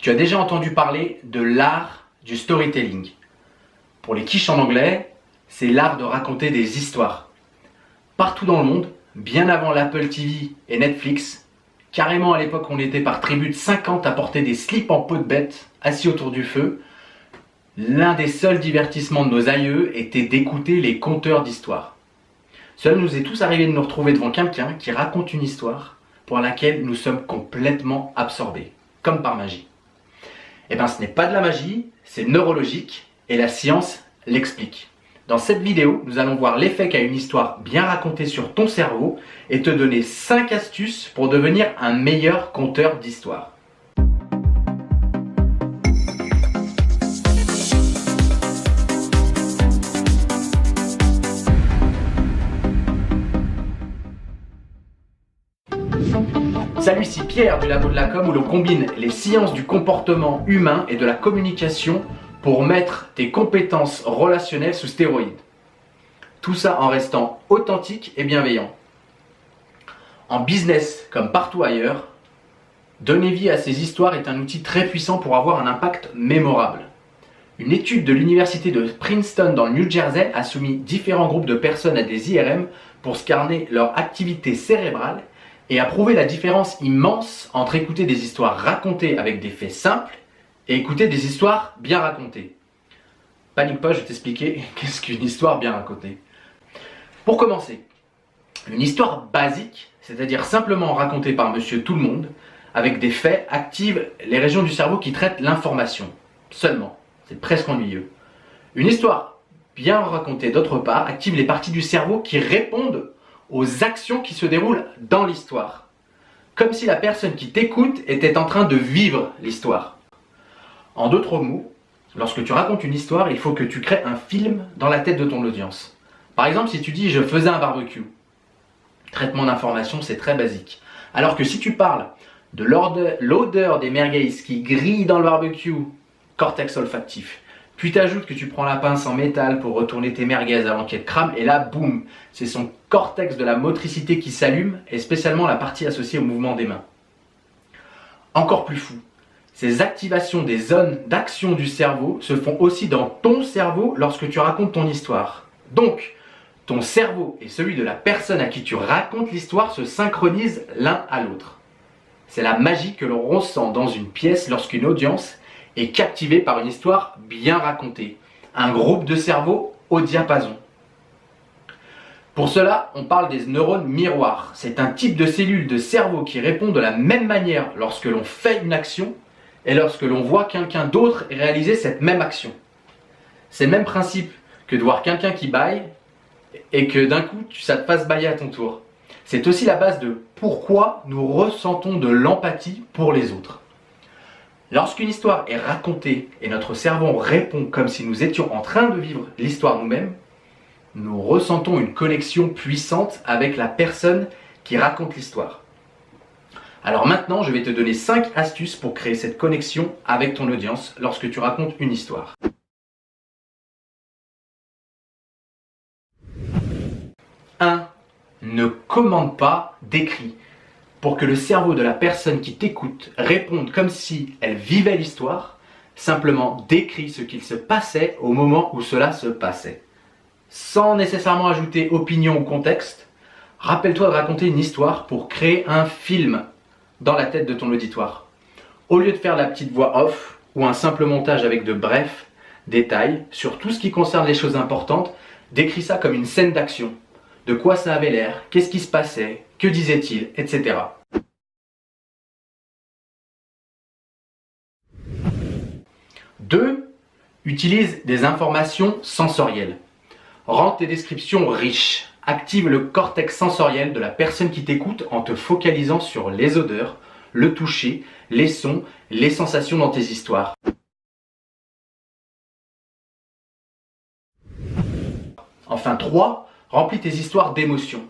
Tu as déjà entendu parler de l'art du storytelling. Pour les quiches en anglais, c'est l'art de raconter des histoires. Partout dans le monde, bien avant l'Apple TV et Netflix, carrément à l'époque on était par tribu de 50 à porter des slips en peau de bête assis autour du feu, l'un des seuls divertissements de nos aïeux était d'écouter les conteurs d'histoires. Cela nous est tous arrivé de nous retrouver devant quelqu'un qui raconte une histoire pour laquelle nous sommes complètement absorbés, comme par magie. Eh bien, ce n'est pas de la magie, c'est neurologique et la science l'explique. Dans cette vidéo, nous allons voir l'effet qu'a une histoire bien racontée sur ton cerveau et te donner 5 astuces pour devenir un meilleur conteur d'histoires. Salut, ici Pierre du Labo de la Com où l'on combine les sciences du comportement humain et de la communication pour mettre tes compétences relationnelles sous stéroïdes. Tout ça en restant authentique et bienveillant. En business comme partout ailleurs, donner vie à ces histoires est un outil très puissant pour avoir un impact mémorable. Une étude de l'université de Princeton dans le New Jersey a soumis différents groupes de personnes à des IRM pour scanner leur activité cérébrale et a prouvé la différence immense entre écouter des histoires racontées avec des faits simples et écouter des histoires bien racontées. Panique pas, je vais t'expliquer qu'est-ce qu'une histoire bien racontée. Pour commencer, une histoire basique, c'est-à-dire simplement racontée par monsieur tout le monde, avec des faits, active les régions du cerveau qui traitent l'information. Seulement, c'est presque ennuyeux. Une histoire bien racontée, d'autre part, active les parties du cerveau qui répondent aux actions qui se déroulent dans l'histoire. Comme si la personne qui t'écoute était en train de vivre l'histoire. En d'autres mots, lorsque tu racontes une histoire, il faut que tu crées un film dans la tête de ton audience. Par exemple, si tu dis « je faisais un barbecue », traitement d'information, c'est très basique. Alors que si tu parles de l'odeur des merguez qui grillent dans le barbecue, cortex olfactif, puis t'ajoutes que tu prends la pince en métal pour retourner tes merguez avant qu'elles crament, et là, boum, c'est son cortex de la motricité qui s'allume, et spécialement la partie associée au mouvement des mains. Encore plus fou, ces activations des zones d'action du cerveau se font aussi dans ton cerveau lorsque tu racontes ton histoire. Donc, ton cerveau et celui de la personne à qui tu racontes l'histoire se synchronisent l'un à l'autre. C'est la magie que l'on ressent dans une pièce lorsqu'une audience est captivée par une histoire bien racontée. Un groupe de cerveau au diapason. Pour cela, on parle des neurones miroirs. C'est un type de cellule de cerveau qui répond de la même manière lorsque l'on fait une action et lorsque l'on voit quelqu'un d'autre réaliser cette même action. C'est le même principe que de voir quelqu'un qui bâille et que d'un coup, ça te fasse bâiller à ton tour. C'est aussi la base de pourquoi nous ressentons de l'empathie pour les autres. Lorsqu'une histoire est racontée et notre cerveau répond comme si nous étions en train de vivre l'histoire nous-mêmes, nous ressentons une connexion puissante avec la personne qui raconte l'histoire. Alors maintenant, je vais te donner 5 astuces pour créer cette connexion avec ton audience lorsque tu racontes une histoire. 1. Ne commande pas, décris. Pour que le cerveau de la personne qui t'écoute réponde comme si elle vivait l'histoire, simplement décris ce qu'il se passait au moment où cela se passait. Sans nécessairement ajouter opinion ou contexte, rappelle-toi de raconter une histoire pour créer un film dans la tête de ton auditoire. Au lieu de faire la petite voix off ou un simple montage avec de brefs détails sur tout ce qui concerne les choses importantes, décris ça comme une scène d'action. De quoi ça avait l'air, qu'est-ce qui se passait, que disait-il, etc. 2. Utilise des informations sensorielles. Rends tes descriptions riches. Active le cortex sensoriel de la personne qui t'écoute en te focalisant sur les odeurs, le toucher, les sons, les sensations dans tes histoires. Enfin 3. Remplis tes histoires d'émotions.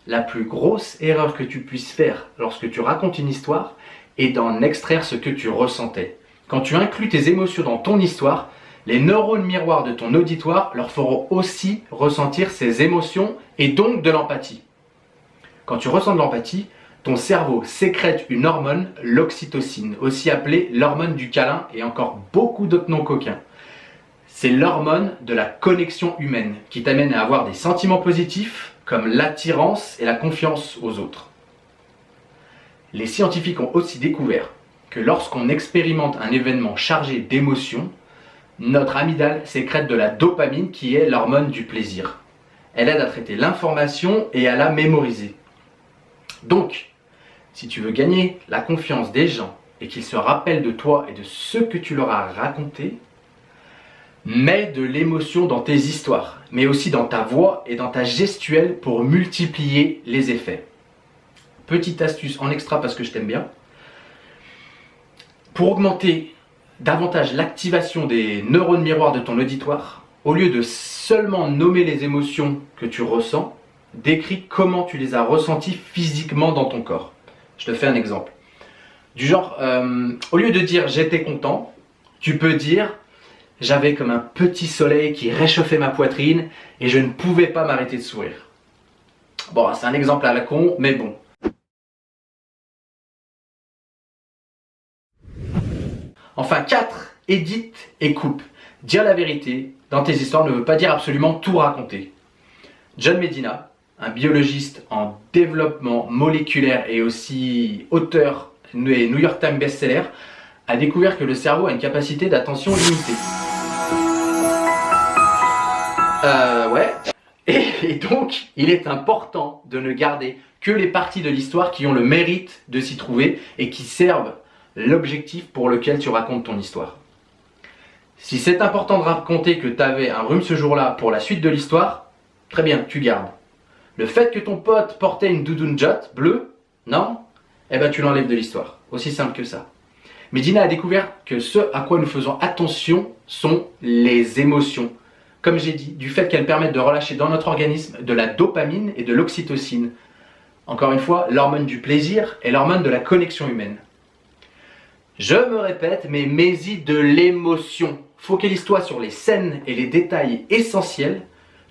La plus grosse erreur que tu puisses faire lorsque tu racontes une histoire est d'en extraire ce que tu ressentais. Quand tu inclus tes émotions dans ton histoire, les neurones miroirs de ton auditoire leur feront aussi ressentir ces émotions et donc de l'empathie. Quand tu ressens de l'empathie, ton cerveau sécrète une hormone, l'oxytocine, aussi appelée l'hormone du câlin et encore beaucoup d'autres noms coquins. C'est l'hormone de la connexion humaine qui t'amène à avoir des sentiments positifs comme l'attirance et la confiance aux autres. Les scientifiques ont aussi découvert que lorsqu'on expérimente un événement chargé d'émotions, notre amygdale sécrète de la dopamine qui est l'hormone du plaisir. Elle aide à traiter l'information et à la mémoriser. Donc, si tu veux gagner la confiance des gens et qu'ils se rappellent de toi et de ce que tu leur as raconté, mets de l'émotion dans tes histoires, mais aussi dans ta voix et dans ta gestuelle pour multiplier les effets. Petite astuce en extra parce que je t'aime bien. Pour augmenter davantage l'activation des neurones miroirs de ton auditoire, au lieu de seulement nommer les émotions que tu ressens, décris comment tu les as ressenties physiquement dans ton corps. Je te fais un exemple. Du genre, au lieu de dire j'étais content, tu peux dire j'avais comme un petit soleil qui réchauffait ma poitrine et je ne pouvais pas m'arrêter de sourire. Bon, c'est un exemple à la con, mais bon. Enfin 4, édite et coupe. Dire la vérité dans tes histoires ne veut pas dire absolument tout raconter. John Medina, un biologiste en développement moléculaire et aussi auteur et New York Times best-seller, a découvert que le cerveau a une capacité d'attention limitée. Ouais. Et donc, il est important de ne garder que les parties de l'histoire qui ont le mérite de s'y trouver et qui servent l'objectif pour lequel tu racontes ton histoire. Si c'est important de raconter que tu avais un rhume ce jour-là pour la suite de l'histoire, très bien, tu gardes. Le fait que ton pote portait une doudoune Jot bleue, non? Eh ben tu l'enlèves de l'histoire. Aussi simple que ça. Medina a découvert que ce à quoi nous faisons attention sont les émotions. Comme j'ai dit, du fait qu'elles permettent de relâcher dans notre organisme de la dopamine et de l'oxytocine. Encore une fois, l'hormone du plaisir et l'hormone de la connexion humaine. Je me répète, mais mets-y de l'émotion. Focalise-toi sur les scènes et les détails essentiels.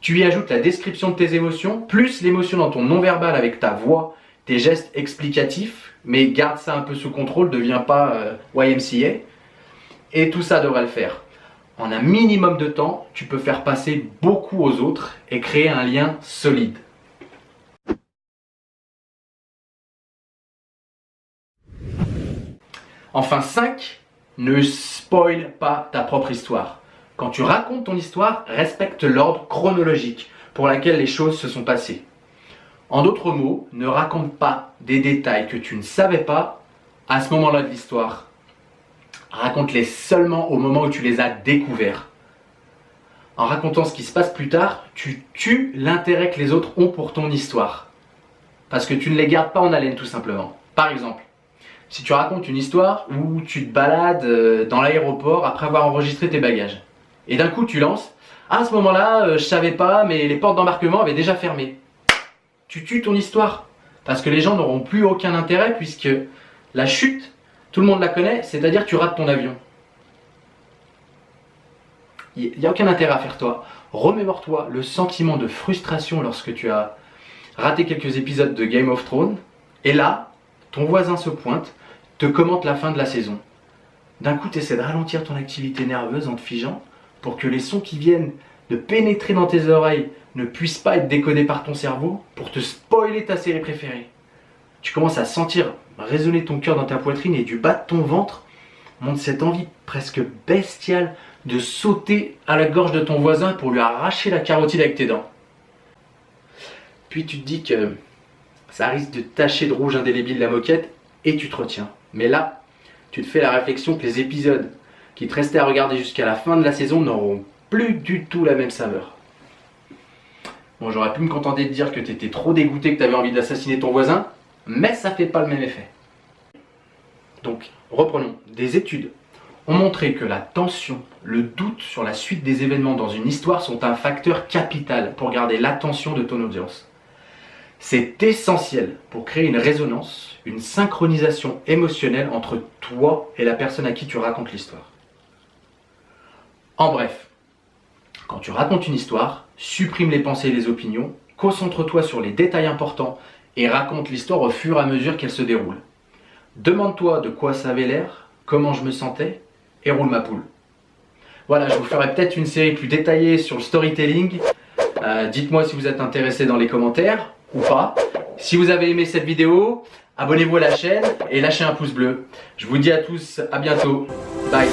Tu y ajoutes la description de tes émotions, plus l'émotion dans ton non-verbal avec ta voix, tes gestes explicatifs, mais garde ça un peu sous contrôle, ne deviens pas YMCA. Et tout ça devrait le faire. En un minimum de temps, tu peux faire passer beaucoup aux autres et créer un lien solide. Enfin 5, ne spoil pas ta propre histoire. Quand tu racontes ton histoire, respecte l'ordre chronologique pour lequel les choses se sont passées. En d'autres mots, ne raconte pas des détails que tu ne savais pas à ce moment-là de l'histoire. Raconte-les seulement au moment où tu les as découverts. En racontant ce qui se passe plus tard, tu tues l'intérêt que les autres ont pour ton histoire. Parce que tu ne les gardes pas en haleine tout simplement. Par exemple, si tu racontes une histoire où tu te balades dans l'aéroport après avoir enregistré tes bagages. Et d'un coup tu lances « Ah, à ce moment-là, je savais pas, mais les portes d'embarquement avaient déjà fermé. » Tu tues ton histoire. Parce que les gens n'auront plus aucun intérêt puisque la chute, tout le monde la connaît, c'est-à-dire tu rates ton avion. Il n'y a aucun intérêt à faire toi. Remémore-toi le sentiment de frustration lorsque tu as raté quelques épisodes de Game of Thrones. Et là, ton voisin se pointe, te commente la fin de la saison. D'un coup, tu essaies de ralentir ton activité nerveuse en te figeant pour que les sons qui viennent de pénétrer dans tes oreilles ne puissent pas être décodés par ton cerveau pour te spoiler ta série préférée. Tu commences à sentir résonner ton cœur dans ta poitrine et du bas de ton ventre monte cette envie presque bestiale de sauter à la gorge de ton voisin pour lui arracher la carotide avec tes dents. Puis tu te dis que ça risque de tacher de rouge indélébile la moquette et tu te retiens. Mais là, tu te fais la réflexion que les épisodes qui te restaient à regarder jusqu'à la fin de la saison n'auront plus du tout la même saveur. Bon, j'aurais pu me contenter de dire que tu étais trop dégoûté, que tu avais envie d'assassiner ton voisin, mais ça fait pas le même effet. Donc, reprenons. Des études ont montré que la tension, le doute sur la suite des événements dans une histoire sont un facteur capital pour garder l'attention de ton audience. C'est essentiel pour créer une résonance, une synchronisation émotionnelle entre toi et la personne à qui tu racontes l'histoire. En bref, quand tu racontes une histoire, supprime les pensées et les opinions, concentre-toi sur les détails importants et raconte l'histoire au fur et à mesure qu'elle se déroule. Demande-toi de quoi ça avait l'air, comment je me sentais, et roule ma poule. Voilà, je vous ferai peut-être une série plus détaillée sur le storytelling. Dites-moi si vous êtes intéressé dans les commentaires ou pas. Si vous avez aimé cette vidéo, abonnez-vous à la chaîne et lâchez un pouce bleu. Je vous dis à tous à bientôt. Bye.